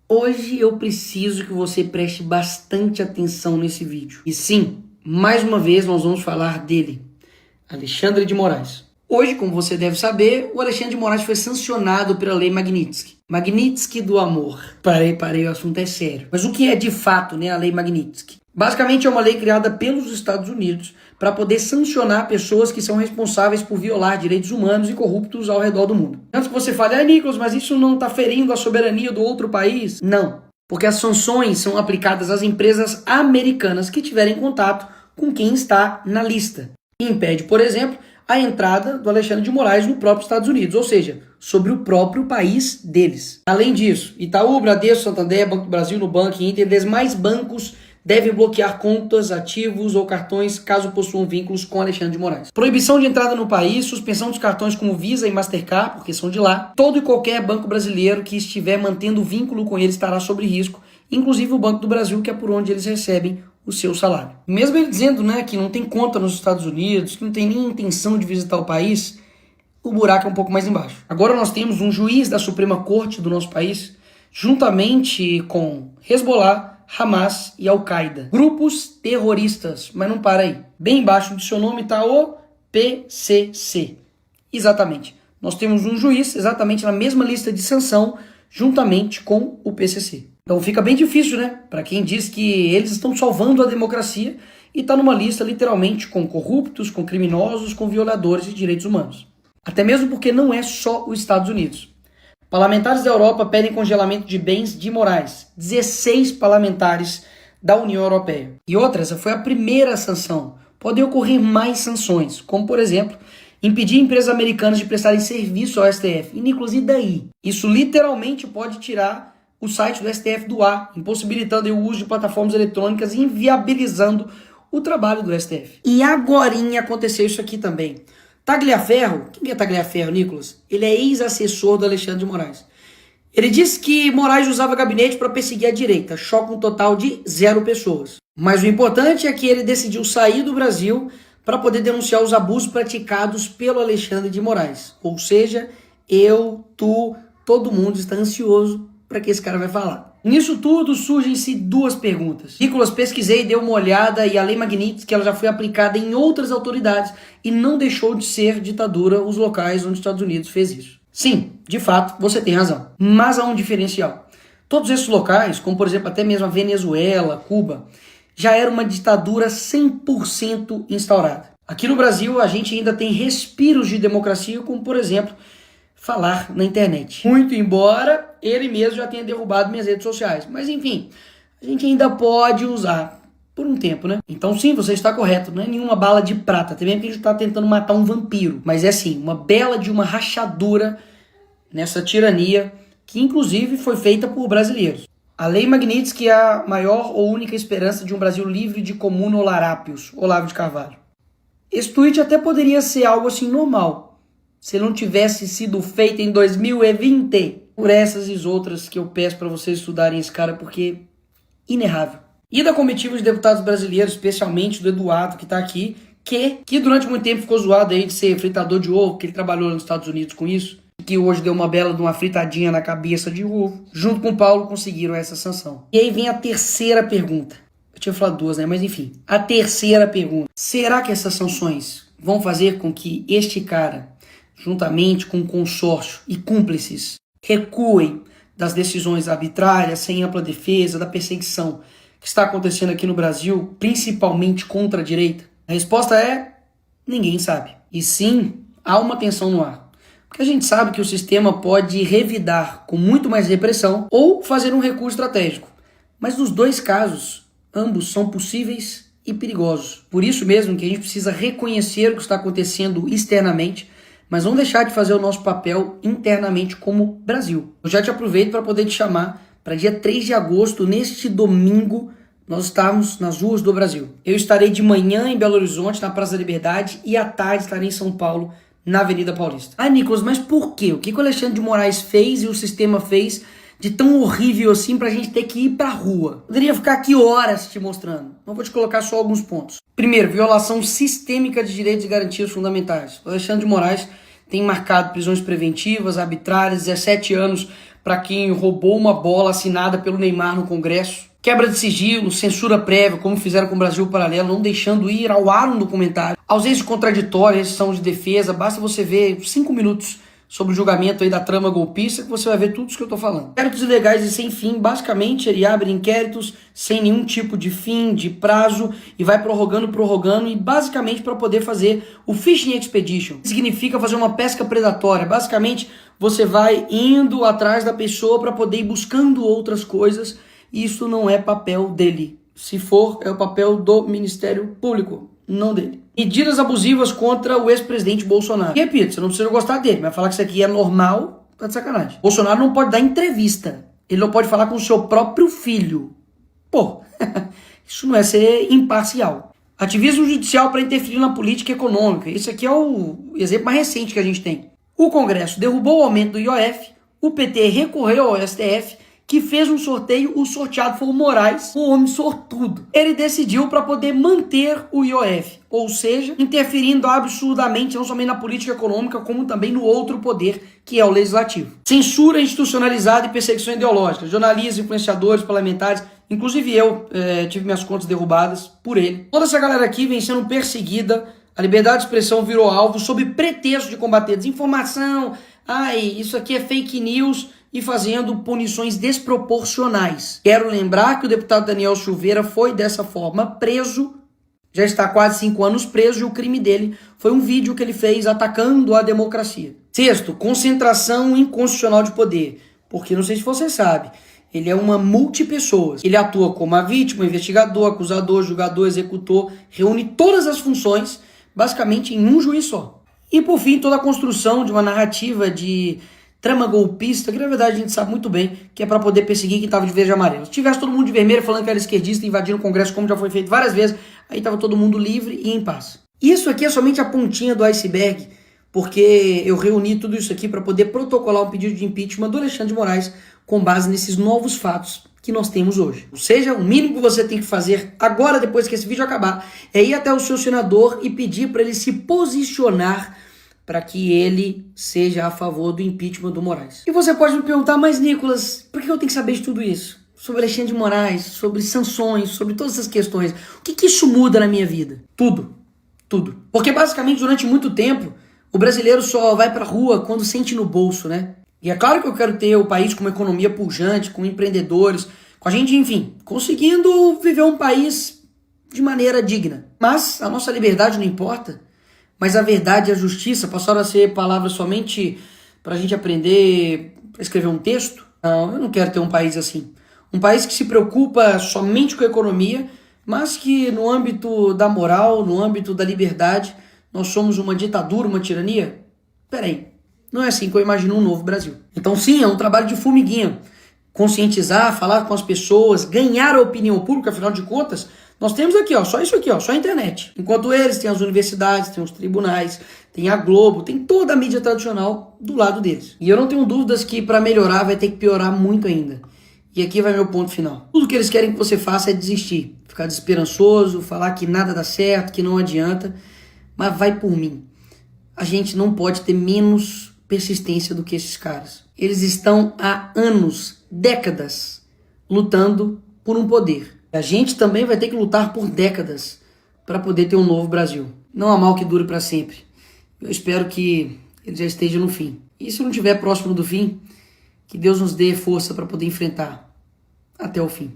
Hoje eu preciso que você preste bastante atenção nesse vídeo. E sim, mais uma vez nós vamos falar dele, Alexandre de Moraes. Hoje, como você deve saber, o Alexandre de Moraes foi sancionado pela Lei Magnitsky. Magnitsky do amor. Parei, o assunto é sério. Mas o que é de fato, a Lei Magnitsky? Basicamente é uma lei criada pelos Estados Unidos para poder sancionar pessoas que são responsáveis por violar direitos humanos e corruptos ao redor do mundo. Antes que você fale, Nicolas, mas isso não está ferindo a soberania do outro país? Não, porque as sanções são aplicadas às empresas americanas que tiverem contato com quem está na lista. E impede, por exemplo, a entrada do Alexandre de Moraes no próprio Estados Unidos, ou seja, sobre o próprio país deles. Além disso, Itaú, Bradesco, Santander, Banco do Brasil, Nubank e Inter, demais bancos devem bloquear contas, ativos ou cartões caso possuam vínculos com Alexandre de Moraes. Proibição de entrada no país, suspensão dos cartões como Visa e Mastercard, porque são de lá. Todo e qualquer banco brasileiro que estiver mantendo vínculo com ele estará sob risco, inclusive o Banco do Brasil, que é por onde eles recebem o seu salário. Mesmo ele dizendo que não tem conta nos Estados Unidos, que não tem nem intenção de visitar o país, o buraco é um pouco mais embaixo. Agora nós temos um juiz da Suprema Corte do nosso país, juntamente com Hezbollah, Hamas e Al-Qaeda. Grupos terroristas, mas não para aí. Bem embaixo do seu nome está o PCC. Exatamente. Nós temos um juiz exatamente na mesma lista de sanção, juntamente com o PCC. Então fica bem difícil, para quem diz que eles estão salvando a democracia e está numa lista literalmente com corruptos, com criminosos, com violadores de direitos humanos. Até mesmo porque não é só os Estados Unidos. Parlamentares da Europa pedem congelamento de bens de Moraes. 16 parlamentares da União Europeia. E outra, essa foi a primeira sanção. Podem ocorrer mais sanções, como por exemplo, impedir empresas americanas de prestarem serviço ao STF. E Nicolas, e daí? Isso literalmente pode tirar o site do STF do ar, impossibilitando o uso de plataformas eletrônicas e inviabilizando o trabalho do STF. E agorinha aconteceu isso aqui também. Tagliaferro, quem é Tagliaferro, Nicolas? Ele é ex-assessor do Alexandre de Moraes. Ele disse que Moraes usava gabinete para perseguir a direita, choca um total de 0 pessoas. Mas o importante é que ele decidiu sair do Brasil para poder denunciar os abusos praticados pelo Alexandre de Moraes. Ou seja, todo mundo está ansioso para que esse cara vai falar. Nisso tudo surgem-se 2 perguntas. Nicolas, pesquisei, dei uma olhada e a Lei Magnitsky ela já foi aplicada em outras autoridades e não deixou de ser ditadura os locais onde os Estados Unidos fez isso. Sim, de fato, você tem razão. Mas há um diferencial. Todos esses locais, como por exemplo até mesmo a Venezuela, Cuba, já era uma ditadura 100% instaurada. Aqui no Brasil a gente ainda tem respiros de democracia, como por exemplo falar na internet. Muito embora ele mesmo já tenha derrubado minhas redes sociais. Mas enfim, a gente ainda pode usar por um tempo, Então sim, você está correto. Não é nenhuma bala de prata. Também porque a gente está tentando matar um vampiro. Mas é sim, uma bela de uma rachadura nessa tirania que inclusive foi feita por brasileiros. A Lei Magnitsky é a maior ou única esperança de um Brasil livre de comunolarápios. Olavo de Carvalho. Esse tweet até poderia ser algo assim normal, se não tivesse sido feito em 2020, por essas e outras que eu peço para vocês estudarem esse cara, porque inerrável. E da comitiva de deputados brasileiros, especialmente do Eduardo, que está aqui, que durante muito tempo ficou zoado aí de ser fritador de ovo, que ele trabalhou nos Estados Unidos com isso, que hoje deu uma bela de uma fritadinha na cabeça de ovo. Junto com o Paulo conseguiram essa sanção. E aí vem a terceira pergunta. Eu tinha falado 2, mas enfim. A terceira pergunta. Será que essas sanções vão fazer com que este cara, juntamente com o consórcio e cúmplices, recuem das decisões arbitrárias, sem ampla defesa, da perseguição que está acontecendo aqui no Brasil, principalmente contra a direita? A resposta é: ninguém sabe. E sim, há uma tensão no ar. Porque a gente sabe que o sistema pode revidar com muito mais repressão ou fazer um recurso estratégico. Mas nos 2 casos, ambos são possíveis e perigosos. Por isso mesmo que a gente precisa reconhecer o que está acontecendo externamente, mas não deixar de fazer o nosso papel internamente como Brasil. Eu já te aproveito para poder te chamar para dia 3 de agosto, neste domingo, nós estamos nas ruas do Brasil. Eu estarei de manhã em Belo Horizonte, na Praça da Liberdade, e à tarde estarei em São Paulo, na Avenida Paulista. Nicolas, mas por quê? O que o Alexandre de Moraes fez e o sistema fez de tão horrível assim pra gente ter que ir pra rua? Poderia ficar aqui horas te mostrando, mas vou te colocar só alguns pontos. Primeiro, violação sistêmica de direitos e garantias fundamentais. O Alexandre de Moraes tem marcado prisões preventivas, arbitrárias, 17 anos para quem roubou uma bola assinada pelo Neymar no Congresso. Quebra de sigilo, censura prévia, como fizeram com o Brasil Paralelo, não deixando ir ao ar um documentário. Ausência contraditória, restrição de defesa, basta você ver 5 minutos sobre o julgamento aí da trama golpista que você vai ver tudo isso que eu tô falando. Inquéritos ilegais e sem fim, basicamente ele abre inquéritos sem nenhum tipo de fim, de prazo, e vai prorrogando, e basicamente para poder fazer o Fishing Expedition. Significa fazer uma pesca predatória. Basicamente você vai indo atrás da pessoa para poder ir buscando outras coisas. Isso não é papel dele. Se for, é o papel do Ministério Público, não dele. Medidas abusivas contra o ex-presidente Bolsonaro. E repito, você não precisa gostar dele, mas falar que isso aqui é normal, tá de sacanagem. Bolsonaro não pode dar entrevista. Ele não pode falar com o seu próprio filho. Pô, isso não é ser imparcial. Ativismo judicial para interferir na política econômica. Esse aqui é o exemplo mais recente que a gente tem. O Congresso derrubou o aumento do IOF, o PT recorreu ao STF, que fez um sorteio, o sorteado foi o Moraes, o homem sortudo. Ele decidiu para poder manter o IOF, ou seja, interferindo absurdamente não somente na política econômica, como também no outro poder, que é o legislativo. Censura institucionalizada e perseguição ideológica. Jornalistas, influenciadores, parlamentares, inclusive eu tive minhas contas derrubadas por ele. Toda essa galera aqui vem sendo perseguida, a liberdade de expressão virou alvo sob pretexto de combater desinformação, isso aqui é fake news, e fazendo punições desproporcionais. Quero lembrar que o deputado Daniel Silveira foi dessa forma preso, já está há quase 5 anos preso, e o crime dele foi um vídeo que ele fez atacando a democracia. Sexto, concentração inconstitucional de poder, porque não sei se você sabe, ele é uma multipessoas. Ele atua como a vítima, investigador, acusador, julgador, executor, reúne todas as funções basicamente em um juiz só. E por fim, toda a construção de uma narrativa de trama golpista, que na verdade a gente sabe muito bem que é para poder perseguir quem estava de verde e amarelo. Se tivesse todo mundo de vermelho falando que era esquerdista, invadindo o Congresso, como já foi feito várias vezes, aí estava todo mundo livre e em paz. Isso aqui é somente a pontinha do iceberg, porque eu reuni tudo isso aqui para poder protocolar um pedido de impeachment do Alexandre de Moraes com base nesses novos fatos que nós temos hoje. Ou seja, o mínimo que você tem que fazer agora, depois que esse vídeo acabar, é ir até o seu senador e pedir para ele se posicionar para que ele seja a favor do impeachment do Moraes. E você pode me perguntar, mas Nicolas, por que eu tenho que saber de tudo isso? Sobre Alexandre de Moraes, sobre sanções, sobre todas essas questões. O que isso muda na minha vida? Tudo. Tudo. Porque basicamente durante muito tempo, o brasileiro só vai pra rua quando sente no bolso, né? E é claro que eu quero ter o país com uma economia pujante, com empreendedores, com a gente, enfim, conseguindo viver um país de maneira digna. Mas a nossa liberdade não importa. Mas a verdade e a justiça passaram a ser palavras somente para a gente aprender a escrever um texto? Não, eu não quero ter um país assim. Um país que se preocupa somente com a economia, mas que no âmbito da moral, no âmbito da liberdade, nós somos uma ditadura, uma tirania? Peraí, não é assim que eu imagino um novo Brasil. Então sim, é um trabalho de formiguinha. Conscientizar, falar com as pessoas, ganhar a opinião pública, afinal de contas, nós temos aqui, só isso aqui, só a internet. Enquanto eles têm as universidades, têm os tribunais, tem a Globo, tem toda a mídia tradicional do lado deles. E eu não tenho dúvidas que para melhorar vai ter que piorar muito ainda. E aqui vai meu ponto final. Tudo que eles querem que você faça é desistir, ficar desesperançoso, falar que nada dá certo, que não adianta, mas vai por mim. A gente não pode ter menos persistência do que esses caras. Eles estão há anos, décadas, lutando por um poder. A gente também vai ter que lutar por décadas para poder ter um novo Brasil. Não há mal que dure para sempre. Eu espero que ele já esteja no fim. E se não estiver próximo do fim, que Deus nos dê força para poder enfrentar até o fim.